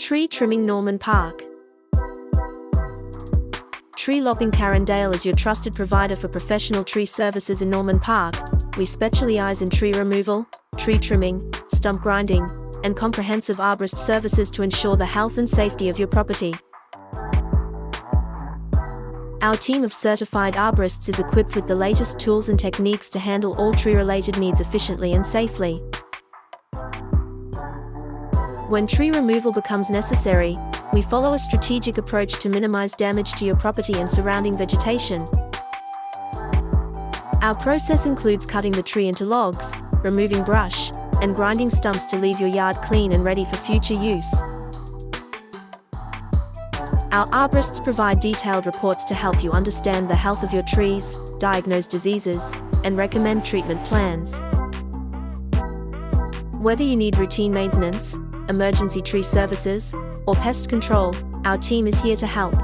Tree trimming Norman Park. Tree Lopping Carindale is your trusted provider for professional tree services in Norman Park. We specialize in tree removal, tree trimming, stump grinding, and comprehensive arborist services to ensure the health and safety of your property. Our team of certified arborists is equipped with the latest tools and techniques to handle all tree-related needs efficiently and safely. When tree removal becomes necessary, we follow a strategic approach to minimize damage to your property and surrounding vegetation. Our process includes cutting the tree into logs, removing brush, and grinding stumps to leave your yard clean and ready for future use. Our arborists provide detailed reports to help you understand the health of your trees, diagnose diseases, and recommend treatment plans. Whether you need routine maintenance, emergency tree services, or pest control, our team is here to help.